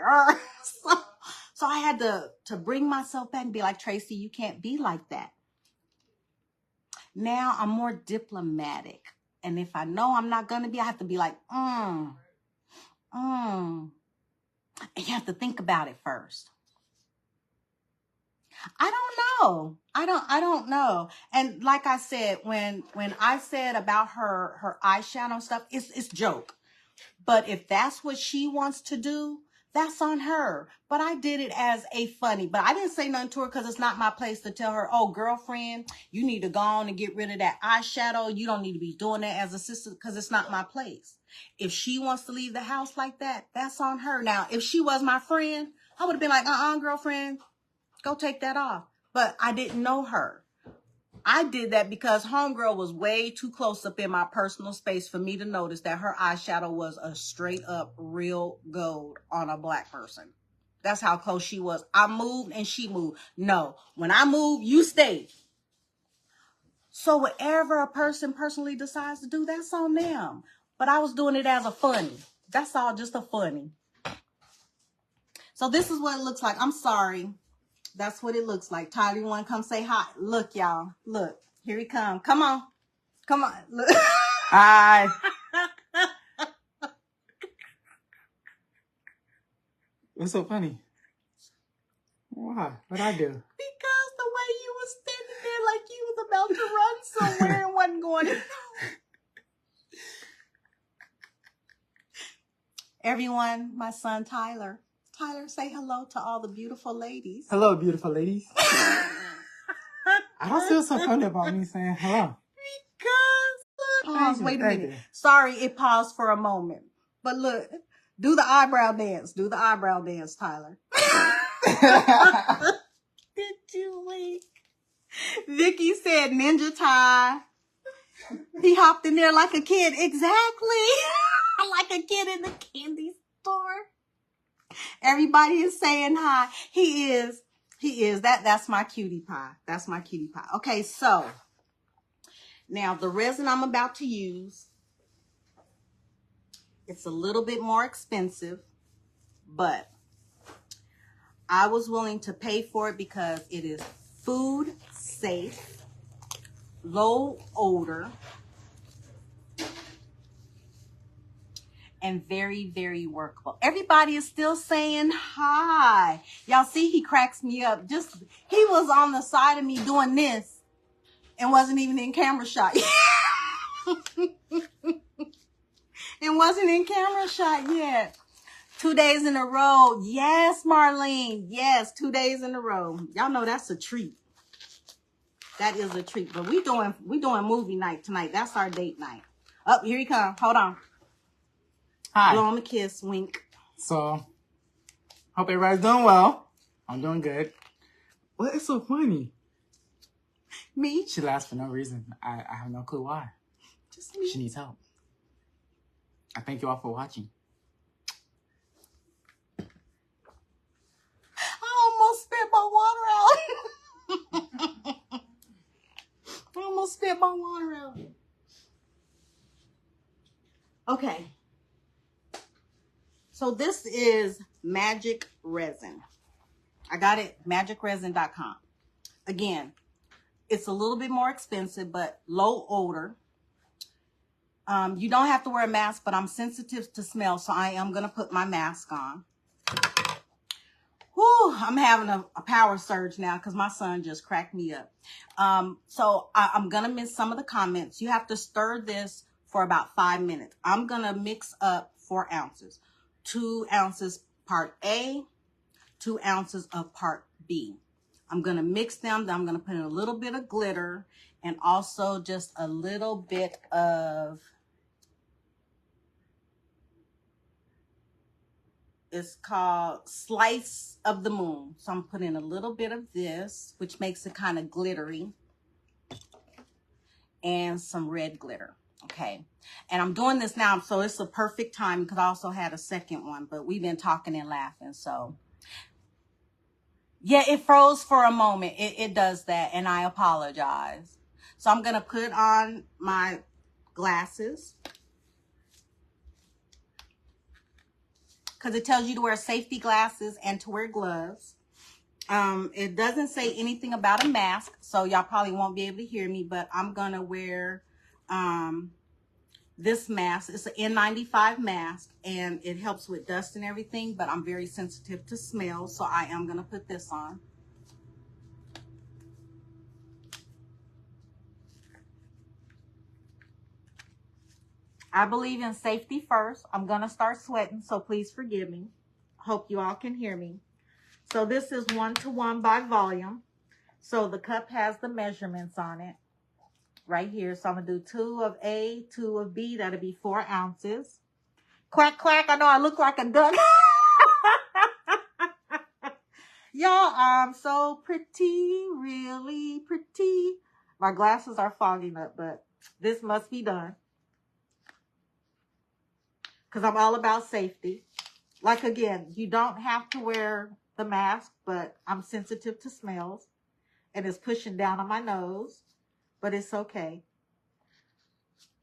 so I had to bring myself back and be like, Tracy, you can't be like that. Now I'm more diplomatic. And if I know I'm not going to be, I have to be like, And you have to think about it first. I don't know. I don't know. And like I said, when I said about her eyeshadow stuff, it's joke. But if that's what she wants to do, that's on her. But I did it as a funny. But I didn't say nothing to her because it's not my place to tell her, oh, girlfriend, you need to go on and get rid of that eyeshadow. You don't need to be doing that as a sister, because it's not my place. If she wants to leave the house like that, that's on her. Now, if she was my friend, I would have been like, girlfriend, go take that off. But I didn't know her. I did that because homegirl was way too close up in my personal space for me to notice that her eyeshadow was a straight up real gold on a black person. That's how close she was. I moved and she moved. No, when I move, you stay. So whatever a person personally decides to do, that's on them. But I was doing it as a funny. That's all, just a funny. So this is what it looks like. I'm sorry. That's what it looks like. Tyler, you want to come say hi? Look, y'all. Look. Here he come. Come on. Come on. Look. Hi. What's so funny? Why? What'd I do? Because the way you was standing there like you was about to run somewhere and wasn't going. Everyone, my son Tyler. Tyler, say hello to all the beautiful ladies. Hello, beautiful ladies. I don't feel so funny about me saying hello. Because, pause, wait a minute. Sorry, it paused for a moment. But look, do the eyebrow dance. Do the eyebrow dance, Tyler. Did you wink? Vicky said ninja tie. He hopped in there like a kid. Exactly. Like a kid in the candy store. Everybody is saying hi. He is. That's my cutie pie. That's my cutie pie. Okay, so now the resin I'm about to use, it's a little bit more expensive, but I was willing to pay for it because it is food safe, low odor, and very, very workable. Everybody is still saying hi. Y'all see, he cracks me up. He was on the side of me doing this and wasn't even in camera shot. It wasn't in camera shot yet. 2 days in a row. Yes, Marlene. Yes, 2 days in a row. Y'all know that's a treat. That is a treat. But we doing movie night tonight. That's our date night. Oh, here he comes. Hold on. Hi. Blow him a kiss. Wink. So, hope everybody's doing well. I'm doing good. What is so funny? Me? She laughs for no reason. I have no clue why. Just me. She needs help. I thank you all for watching. I almost spit my water out. I almost spit my water out. Okay. So this is Magic Resin. I got it, magicresin.com. Again, it's a little bit more expensive, but low odor. You don't have to wear a mask, but I'm sensitive to smell, so I am going to put my mask on. Whew, I'm having a power surge now because my son just cracked me up. So I'm going to miss some of the comments. You have to stir this for about 5 minutes. I'm going to mix up 4 ounces. 2 ounces part A, 2 ounces of part B. I'm going to mix them. Then I'm going to put in a little bit of glitter and also just a little bit of, it's called Slice of the Moon. So I'm putting a little bit of this, which makes it kind of glittery, and some red glitter. Okay. And I'm doing this now, so it's a perfect time because I also had a second one, but we've been talking and laughing. So yeah, it froze for a moment. It does that, and I apologize. So I'm going to put on my glasses because it tells you to wear safety glasses and to wear gloves. It doesn't say anything about a mask, so y'all probably won't be able to hear me, but I'm going to wear this mask. It's an N95 mask, and it helps with dust and everything, but I'm very sensitive to smell, so I am going to put this on. I believe in safety first. I'm going to start sweating, so please forgive me. Hope you all can hear me. So this is 1:1 by volume. So the cup has the measurements on it right here. So I'm going to do 2 of A, 2 of B. That'll be 4 ounces. Quack, quack. I know I look like a duck. Y'all, I'm so pretty, really pretty. My glasses are fogging up, but this must be done. Because I'm all about safety. Like, again, you don't have to wear the mask, but I'm sensitive to smells. And it's pushing down on my nose, but it's okay.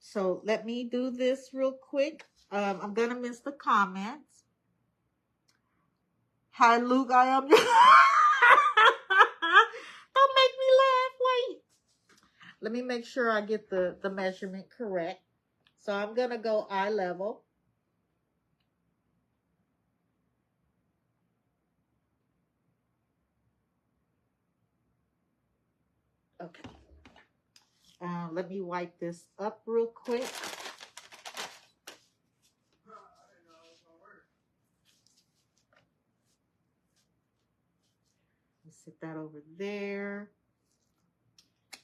So let me do this real quick. I'm going to miss the comments. Hi, Luke, I am. Don't make me laugh. Wait. Let me make sure I get the measurement correct. So I'm going to go eye level. Okay. Let me wipe this up real quick. Set that over there.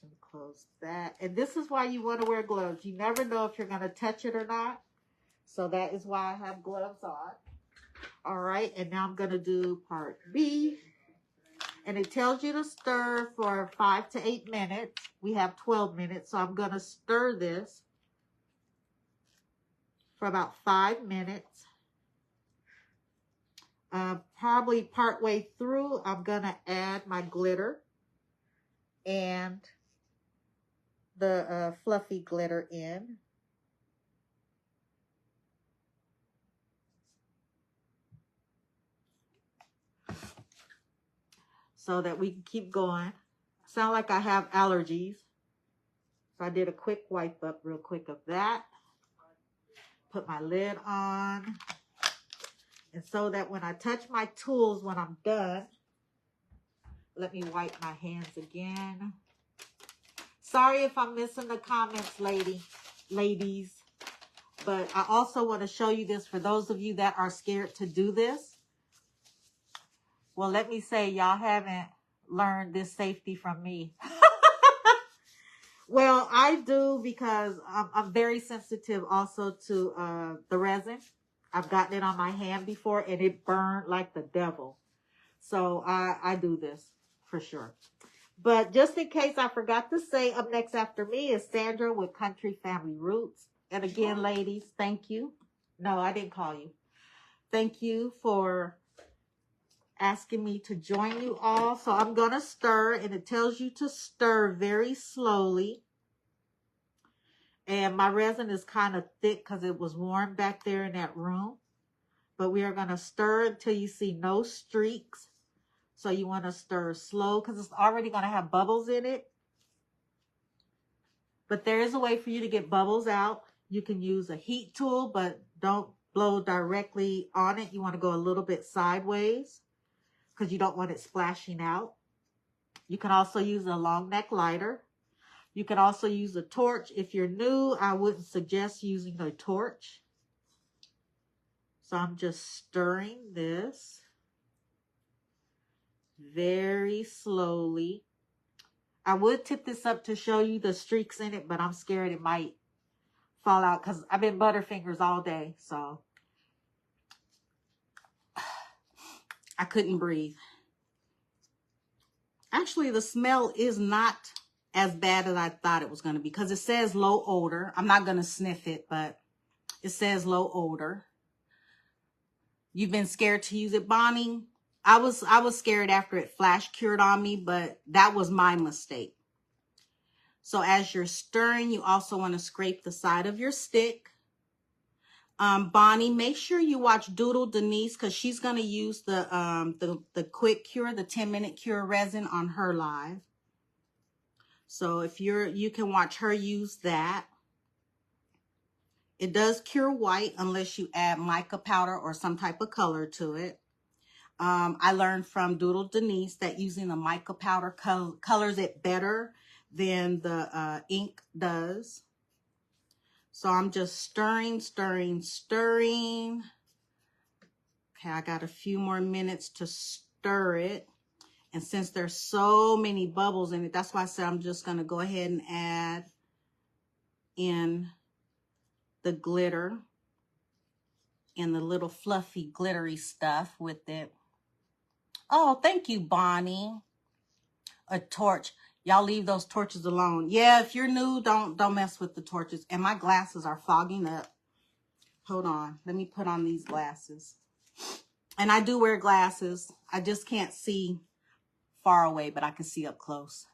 And close that. And this is why you want to wear gloves. You never know if you're going to touch it or not. So that is why I have gloves on. All right. And now I'm going to do part B. And it tells you to stir for 5 to 8 minutes. We have 12 minutes. So I'm going to stir this for about 5 minutes. Probably partway through, I'm going to add my glitter and the fluffy glitter in. So that we can keep going. Sound like I have allergies. So I did a quick wipe up real quick of that. Put my lid on. And so that when I touch my tools when I'm done, let me wipe my hands again. Sorry if I'm missing the comments, ladies. But I also want to show you this for those of you that are scared to do this. Well, let me say y'all haven't learned this safety from me. Well, I do because I'm very sensitive also to the resin. I've gotten it on my hand before and it burned like the devil. So I do this for sure. But just in case I forgot to say, up next after me is Sandra with Country Family Roots. And again, ladies, thank you. No, I didn't call you. Thank you for asking me to join you all. So I'm going to stir, and it tells you to stir very slowly. And my resin is kind of thick because it was warm back there in that room. But we are going to stir until you see no streaks. So you want to stir slow because it's already going to have bubbles in it. But there is a way for you to get bubbles out. You can use a heat tool, but don't blow directly on it. You want to go a little bit sideways because you don't want it splashing out. You can also use a long neck lighter. You can also use a torch. If you're new, I wouldn't suggest using a torch. So I'm just stirring this very slowly. I would tip this up to show you the streaks in it, but I'm scared it might fall out because I've been butterfingers all day. So I couldn't breathe. Actually, the smell is not as bad as I thought it was going to be because it says low odor. I'm not going to sniff it, but it says low odor. You've been scared to use it, Bonnie? I was scared after it flash cured on me, but that was my mistake. So as you're stirring, you also want to scrape the side of your stick. Bonnie, make sure you watch Doodle Denise because she's going to use the quick cure, the 10-minute cure resin on her live. So if you can watch her use that. It does cure white unless you add mica powder or some type of color to it. I learned from Doodle Denise that using the mica powder colors it better than the ink does. So I'm just stirring. Okay, I got a few more minutes to stir it. And since there's so many bubbles in it, that's why I said I'm just going to go ahead and add in the glitter and the little fluffy glittery stuff with it. Oh, thank you, Bonnie. A torch. Y'all leave those torches alone. Yeah, if you're new, don't mess with the torches. And my glasses are fogging up. Hold on. Let me put on these glasses. And I do wear glasses. I just can't see far away, but I can see up close.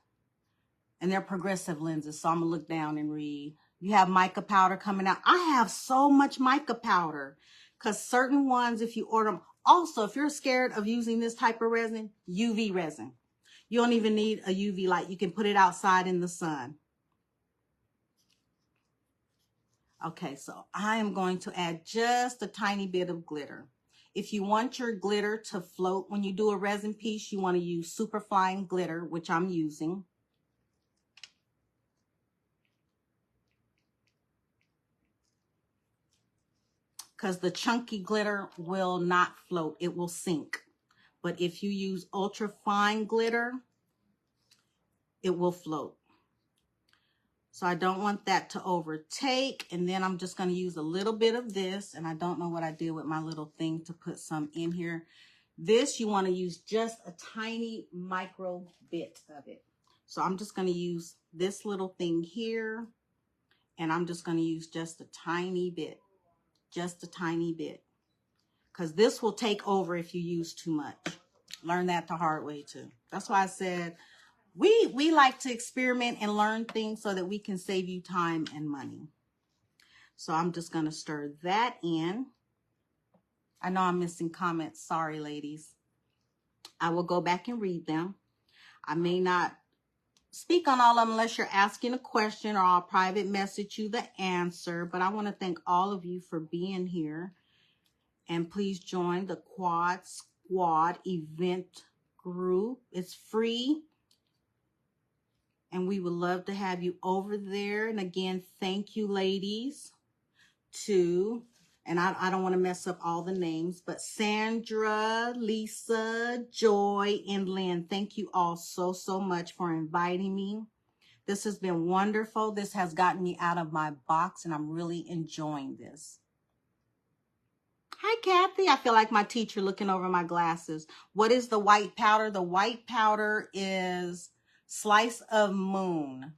And they're progressive lenses, so I'm going to look down and read. You have mica powder coming out. I have so much mica powder because certain ones, if you order them, Also, if you're scared of using this type of resin, UV resin. You don't even need a UV light. You can put it outside in the sun. Okay, so I am going to add just a tiny bit of glitter. If you want your glitter to float when you do a resin piece, you want to use super fine glitter, which I'm using. Because the chunky glitter will not float, it will sink. But if you use ultra fine glitter, it will float. So I don't want that to overtake. And then I'm just going to use a little bit of this. And I don't know what I did with my little thing to put some in here. This, you want to use just a tiny micro bit of it. So I'm just going to use this little thing here. And I'm just going to use just a tiny bit. Just a tiny bit. Because this will take over if you use too much. Learn that the hard way too. That's why I said we like to experiment and learn things so that we can save you time and money. So I'm just going to stir that in. I know I'm missing comments. Sorry, ladies. I will go back and read them. I may not speak on all of them unless you're asking a question, or I'll private message you the answer. But I want to thank all of you for being here. And please join the Quad Squad event group. It's free. And we would love to have you over there. And again, thank you, ladies, to, and I don't want to mess up all the names, but Sandra, Lisa, Joy, and Lynn. Thank you all so, so much for inviting me. This has been wonderful. This has gotten me out of my box, and I'm really enjoying this. Hi, Kathy. I feel like my teacher looking over my glasses. What is the white powder? The white powder is Slice of Moon,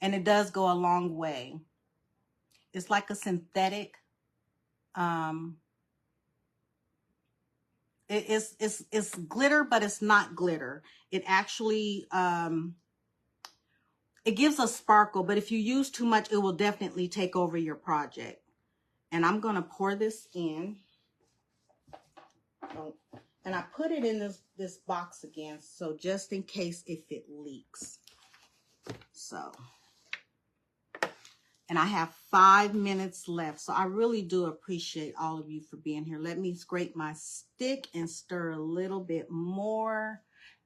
and it does go a long way. It's like a synthetic. It's glitter, but it's not glitter. It actually it gives a sparkle, but if you use too much, it will definitely take over your project. And I'm gonna pour this in. And I put it in this box again, so just in case if it leaks. So, and I have 5 minutes left. So I really do appreciate all of you for being here. Let me scrape my stick and stir a little bit more,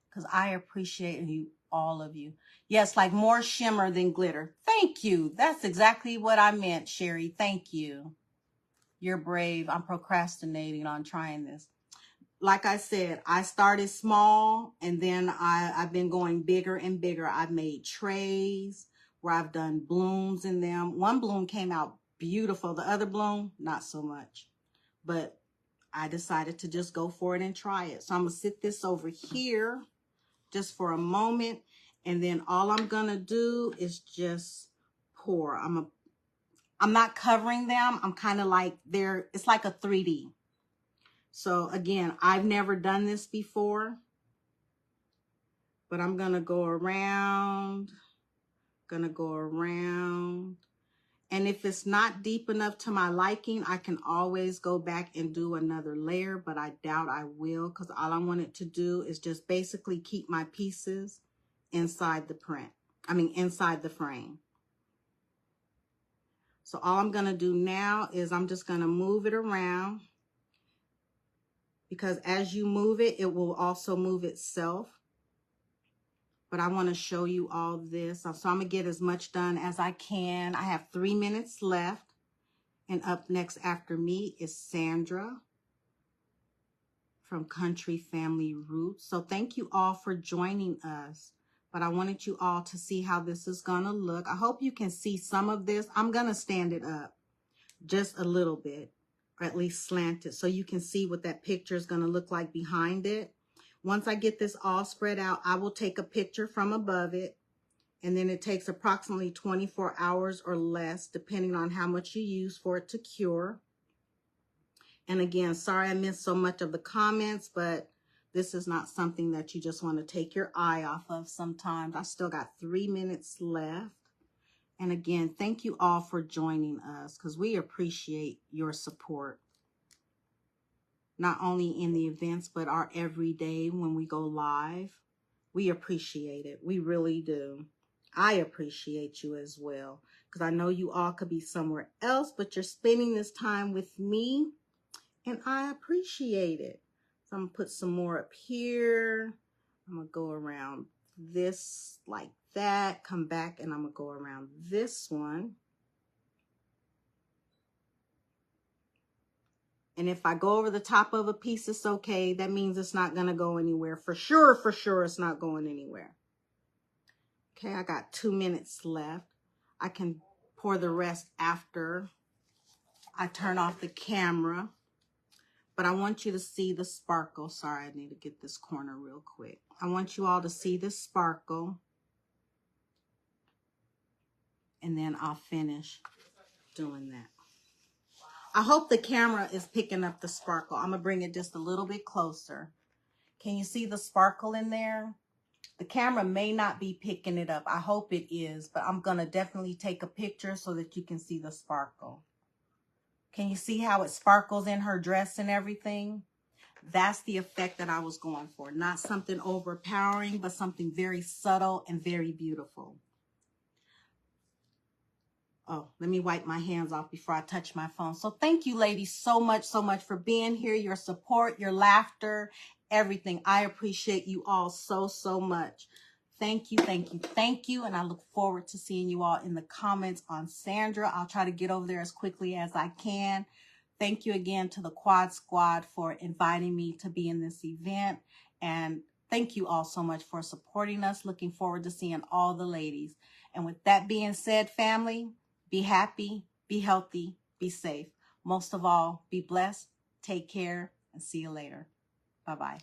because I appreciate you, all of you. Yes, like more shimmer than glitter. Thank you. That's exactly what I meant, Sherry. Thank you. You're brave. I'm procrastinating on trying this. Like I said, I started small, and then I've been going bigger and bigger. I've made trays where I've done blooms in them. One bloom came out beautiful. The other bloom, not so much. But I decided to just go for it and try it. So I'm going to sit this over here just for a moment. And then all I'm going to do is just pour. I'm not covering them. I'm kind of like it's like a 3D. So again, I've never done this before, but I'm going to go around, And if it's not deep enough to my liking, I can always go back and do another layer, but I doubt I will, because all I want it to do is just basically keep my pieces inside the inside the frame. So all I'm going to do now is I'm just going to move it around. Because as you move it, it will also move itself. But I want to show you all this. So I'm going to get as much done as I can. I have 3 minutes left. And up next after me is Sandra from Country Family Roots. So thank you all for joining us. But I wanted you all to see how this is going to look. I hope you can see some of this. I'm going to stand it up just a little bit. Or at least slant it, so you can see what that picture is going to look like behind it. Once I get this all spread out, I will take a picture from above it, and then it takes approximately 24 hours or less, depending on how much you use for it to cure. And again, sorry I missed so much of the comments, but this is not something that you just want to take your eye off of sometimes. I still got 3 minutes left. And again, thank you all for joining us, because we appreciate your support. not only in the events, but our everyday when we go live. We appreciate it. We really do. I appreciate you as well, because I know you all could be somewhere else, but you're spending this time with me, and I appreciate it. So I'm going to put some more up here. I'm going to go around this like that, come back, and I'm going to go around this one. And if I go over the top of a piece, it's okay. That means it's not going to go anywhere. For sure, it's not going anywhere. Okay, I got 2 minutes left. I can pour the rest after I turn off the camera. But I want you to see the sparkle. Sorry, I need to get this corner real quick. I want you all to see the sparkle. And then I'll finish doing that. I hope the camera is picking up the sparkle. I'm going to bring it just a little bit closer. Can you see the sparkle in there? The camera may not be picking it up. I hope it is, but I'm going to definitely take a picture so that you can see the sparkle. Can you see how it sparkles in her dress and everything? That's the effect that I was going for. Not something overpowering, but something very subtle and very beautiful. Oh, let me wipe my hands off before I touch my phone. So thank you, ladies, so much for being here, your support, your laughter, everything. I appreciate you all so much. Thank you, thank you, thank you. And I look forward to seeing you all in the comments on Sandra. I'll try to get over there as quickly as I can. Thank you again to the Quad Squad for inviting me to be in this event. And thank you all so much for supporting us. Looking forward to seeing all the ladies. And with that being said, family, be happy, be healthy, be safe. Most of all, be blessed. Take care and see you later. Bye-bye.